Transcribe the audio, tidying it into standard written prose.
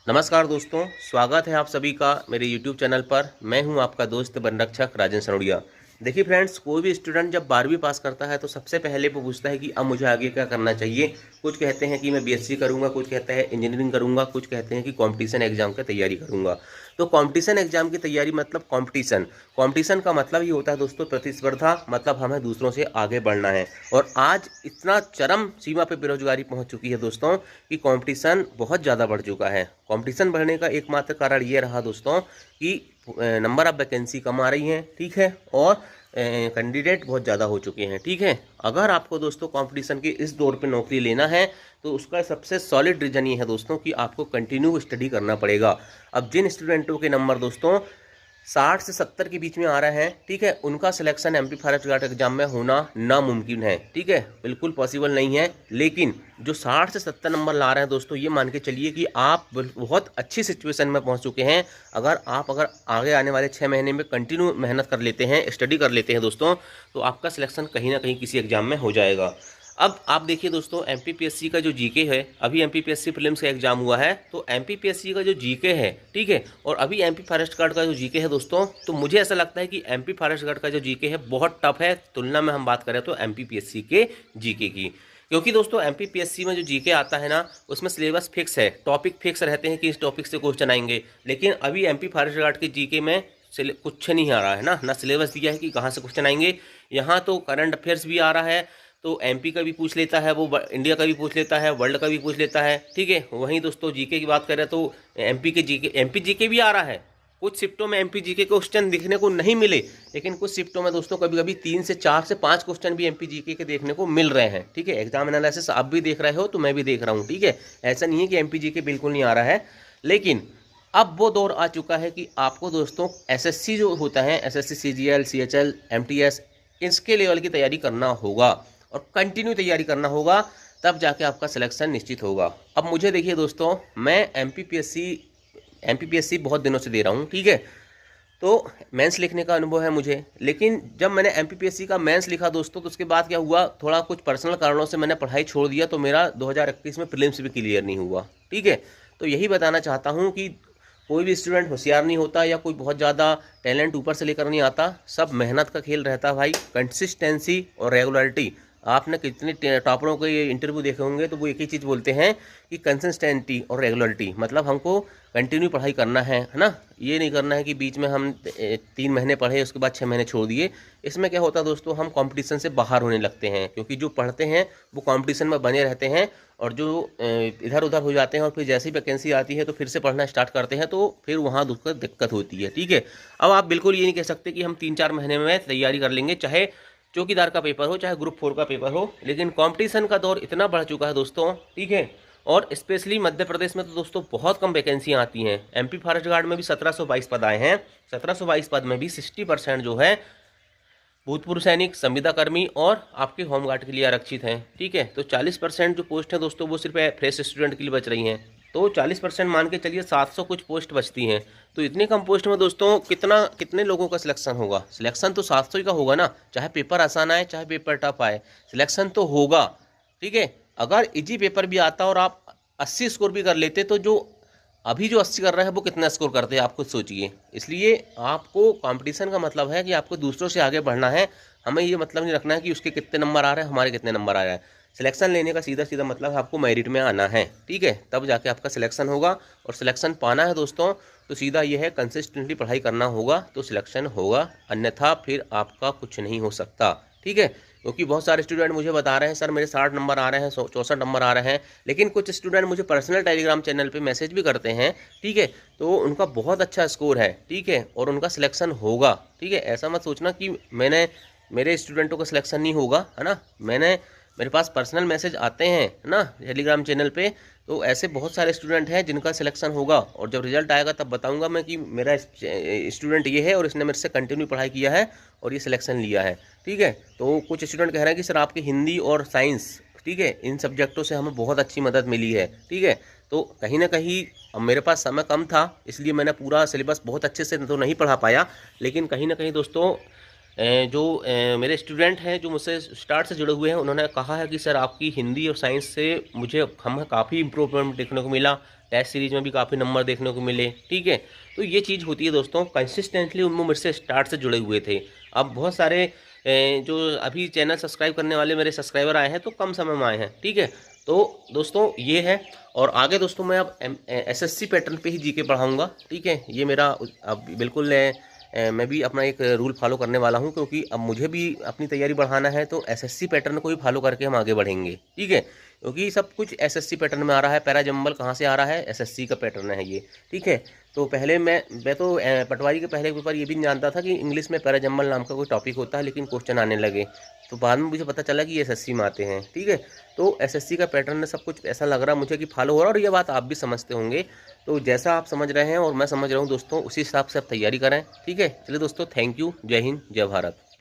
नमस्कार दोस्तों, स्वागत है आप सभी का मेरे YouTube चैनल पर। मैं हूं आपका दोस्त बनरक्षक राजन सनोडिया। देखिए फ्रेंड्स, कोई भी स्टूडेंट जब 12वीं पास करता है तो सबसे पहले वो पूछता है कि अब मुझे आगे क्या करना चाहिए। कुछ कहते हैं कि मैं बीएससी करूंगा, कुछ कहते हैं इंजीनियरिंग करूंगा, कुछ कहते हैं कि कंपटीशन एग्जाम की तैयारी करूंगा। तो कंपटीशन एग्जाम की तैयारी मतलब कंपटीशन कंपटीशन का मतलब ये होता है दोस्तों प्रतिस्पर्धा, मतलब हमें दूसरों से आगे बढ़ना है। और आज इतना चरम सीमा पे बेरोजगारी पहुंच चुकी है दोस्तों कि कंपटीशन बहुत ज़्यादा बढ़ चुका है। कंपटीशन बढ़ने का एकमात्र कारण ये रहा दोस्तों कि नंबर ऑफ वैकेंसी कम आ रही हैं, ठीक है, और कैंडिडेट बहुत ज़्यादा हो चुके हैं, ठीक है। अगर आपको दोस्तों कंपटीशन के इस दौर पे नौकरी लेना है तो उसका सबसे सॉलिड रीज़न ये है दोस्तों कि आपको कंटिन्यू स्टडी करना पड़ेगा। अब जिन स्टूडेंटों के नंबर दोस्तों 60 से 70 के बीच में आ रहे हैं, ठीक है, उनका selection MP forest guard exam में होना नामुमकिन है, ठीक है, बिल्कुल पॉसिबल नहीं है। लेकिन जो 60 से 70 नंबर ला रहे हैं दोस्तों, ये मान के चलिए कि आप बहुत अच्छी सिचुएशन में पहुंच चुके हैं। अगर आगे आने वाले 6 महीने में कंटिन्यू मेहनत कर लेते हैं, स्टडी कर लेते हैं दोस्तों, तो आपका सिलेक्शन कहीं ना कहीं किसी एग्जाम में हो जाएगा। अब आप देखिए दोस्तों, एमपीपीएससी का जो जीके है, अभी एमपीपीएससी प्रीलिम्स का एग्जाम हुआ है, तो एमपीपीएससी का जो जीके है, ठीक है, और अभी एमपी फॉरेस्ट गार्ड का जो जीके है दोस्तों, तो मुझे ऐसा लगता है कि एमपी फॉरेस्ट गार्ड का जो जीके है बहुत टफ है तुलना में हम बात करें तो एमपीपीएससी के जीके की। क्योंकि दोस्तों एमपीपीएससी में जो जीके आता है ना, उसमें सिलेबस फिक्स है, टॉपिक फिक्स रहते हैं कि इस टॉपिक से क्वेश्चन आएंगे। लेकिन अभी एमपी फॉरेस्ट गार्ड के जीके में कुछ नहीं आ रहा है ना सिलेबस दिया है कि कहाँ से क्वेश्चन आएंगे। यहाँ तो करंट अफेयर्स भी आ रहा है, तो एमपी का भी पूछ लेता है, वो इंडिया का भी पूछ लेता है, वर्ल्ड का भी पूछ लेता है, ठीक है। वहीं दोस्तों जीके की बात करें तो एमपी जीके भी आ रहा है। कुछ शिफ्टों में एमपी जीके क्वेश्चन दिखने को नहीं मिले, लेकिन कुछ शिफ्टों में दोस्तों कभी कभी 3 से 4 से 5 क्वेश्चन भी एमपी जीके के देखने को मिल रहे हैं, ठीक है। एग्जाम एनालिसिस आप भी देख रहे हो तो मैं भी देख रहा हूँ, ठीक है। ऐसा नहीं है कि एमपी जीके बिल्कुल नहीं आ रहा है, लेकिन अब वो दौर आ चुका है कि आपको दोस्तों एसएससी जो होता है, एसएससी सीजीएल सीएचएल एमटीएस, इसके लेवल की तैयारी करना होगा और कंटिन्यू तैयारी करना होगा, तब जाके आपका सिलेक्शन निश्चित होगा। अब मुझे देखिए दोस्तों, मैं एमपीपीएससी बहुत दिनों से दे रहा हूँ, ठीक है, तो मेंस लिखने का अनुभव है मुझे। लेकिन जब मैंने एमपीपीएससी का मेंस लिखा दोस्तों, तो उसके बाद क्या हुआ, थोड़ा कुछ पर्सनल कारणों से मैंने पढ़ाई छोड़ दिया, तो मेरा 2021 में प्रीलिम्स भी क्लियर नहीं हुआ, ठीक है। तो यही बताना चाहता हूँ कि कोई भी स्टूडेंट होशियार नहीं होता या कोई बहुत ज़्यादा टैलेंट ऊपर से लेकर नहीं आता, सब मेहनत का खेल रहता है भाई। कंसिस्टेंसी और रेगुलरिटी, आपने कितने टॉपरों के ये इंटरव्यू देखे होंगे तो वो एक ही चीज़ बोलते हैं कि कंसिस्टेंटी और रेगुलरिटी, मतलब हमको कंटिन्यू पढ़ाई करना है ना। ये नहीं करना है कि बीच में हम 3 महीने पढ़े उसके बाद 6 महीने छोड़ दिए। इसमें क्या होता है दोस्तों, हम कंपटीशन से बाहर होने लगते हैं, क्योंकि जो पढ़ते हैं वो कंपटीशन में बने रहते हैं, और जो इधर उधर हो जाते हैं और फिर जैसी वैकेंसी आती है तो फिर से पढ़ना स्टार्ट करते हैं, तो फिर वहाँ दिक्कत होती है, ठीक है। अब आप बिल्कुल ये नहीं कह सकते कि हम 3-4 महीने में तैयारी कर लेंगे, चाहे चौकीदार का पेपर हो चाहे ग्रुप 4 का पेपर हो। लेकिन कंपटीशन का दौर इतना बढ़ चुका है दोस्तों, ठीक है, और स्पेशली मध्य प्रदेश में तो दोस्तों बहुत कम वैकेंसियाँ आती हैं। एमपी फॉरेस्ट गार्ड में भी 1722 पद आए हैं। 1722 पद में भी 60% जो है भूतपूर्व सैनिक, संविदा कर्मी और आपके होमगार्ड के लिए आरक्षित हैं, ठीक है। तो 40% जो पोस्ट है दोस्तों वो सिर्फ फ्रेश स्टूडेंट के लिए बच रही हैं। तो 40% मान के चलिए 700 कुछ पोस्ट बचती हैं। तो इतने कम पोस्ट में दोस्तों कितने लोगों का सिलेक्शन होगा? सिलेक्शन तो 700 ही का होगा ना, चाहे पेपर आसान आए चाहे पेपर टफ आए, सिलेक्शन तो होगा, ठीक है। अगर इजी पेपर भी आता और आप 80 स्कोर भी कर लेते, तो जो अभी जो 80 कर रहे हैं वो कितना स्कोर करते हैं आप खुद सोचिए। इसलिए आपको कंपटीशन का मतलब है कि आपको दूसरों से आगे बढ़ना है। हमें ये मतलब नहीं रखना है कि उसके कितने नंबर आ रहे हैं, हमारे कितने नंबर आ रहे हैं। सिलेक्शन लेने का सीधा सीधा मतलब है आपको मेरिट में आना है, ठीक है, तब जाके आपका सिलेक्शन होगा। और सिलेक्शन पाना है दोस्तों तो सीधा ये है, कंसिस्टेंटली पढ़ाई करना होगा तो सिलेक्शन होगा, अन्यथा फिर आपका कुछ नहीं हो सकता, ठीक है। क्योंकि बहुत सारे स्टूडेंट मुझे बता रहे हैं सर मेरे 60 नंबर आ रहे हैं, 64 नंबर आ रहे हैं, लेकिन कुछ स्टूडेंट मुझे पर्सनल टेलीग्राम चैनल पे मैसेज भी करते हैं, ठीक है, तो उनका बहुत अच्छा स्कोर है, ठीक है, और उनका सिलेक्शन होगा, ठीक है। ऐसा मत सोचना कि मेरे स्टूडेंटों का सिलेक्शन नहीं होगा, है ना। मेरे पास पर्सनल मैसेज आते हैं, है ना, टेलीग्राम चैनल पे, तो ऐसे बहुत सारे स्टूडेंट हैं जिनका सिलेक्शन होगा। और जब रिजल्ट आएगा तब बताऊंगा मैं कि मेरा स्टूडेंट ये है और इसने मेरे से कंटिन्यू पढ़ाई किया है और ये सिलेक्शन लिया है, ठीक है। तो कुछ स्टूडेंट कह रहे हैं कि सर आपकी हिंदी और साइंस, ठीक है, इन सब्जेक्टों से हमें बहुत अच्छी मदद मिली है, ठीक है। तो कहीं ना कहीं अब मेरे पास समय कम था, इसलिए मैंने पूरा सिलेबस बहुत अच्छे से तो नहीं पढ़ा पाया, लेकिन कहीं ना कहीं दोस्तों जो मेरे स्टूडेंट हैं जो मुझसे स्टार्ट से जुड़े हुए हैं, उन्होंने कहा है कि सर आपकी हिंदी और साइंस से मुझे हमें काफ़ी इम्प्रूवमेंट देखने को मिला, टेस्ट सीरीज में भी काफ़ी नंबर देखने को मिले। ठीक है, तो ये चीज़ होती है दोस्तों, कंसिस्टेंटली उनमें मुझसे स्टार्ट से जुड़े हुए थे। अब बहुत सारे जो अभी चैनल सब्सक्राइब करने वाले मेरे सब्सक्राइबर आए हैं तो कम समय में आए हैं। ठीक है, तो दोस्तों ये है। और आगे दोस्तों मैं अब SSC पैटर्न पे ही जीके पढ़ाऊँगा। ठीक है, ये मेरा अब बिल्कुल मैं भी अपना एक रूल फॉलो करने वाला हूँ, क्योंकि अब मुझे भी अपनी तैयारी बढ़ाना है, तो SSC पैटर्न को ही फॉलो करके हम आगे बढ़ेंगे। ठीक है, क्योंकि सब कुछ SSC पैटर्न में आ रहा है। पैरा जंबल कहाँ से आ रहा है? SSC का पैटर्न है ये। ठीक है, तो पहले मैं तो पटवारी के पहले पेपर ये भी नहीं जानता था कि इंग्लिश में पैरा जंबल नाम का कोई टॉपिक होता है, लेकिन क्वेश्चन आने लगे तो बाद में मुझे पता चला कि ये SSC में आते हैं। ठीक है, तो SSC का पैटर्न सब कुछ ऐसा लग रहा मुझे कि फॉलो हो रहा है, और ये बात आप भी समझते होंगे। तो जैसा आप समझ रहे हैं और मैं समझ रहा हूँ दोस्तों, उसी हिसाब से आप तैयारी करें। ठीक है, चलिए दोस्तों, थैंक यू, जय हिंद, जय भारत।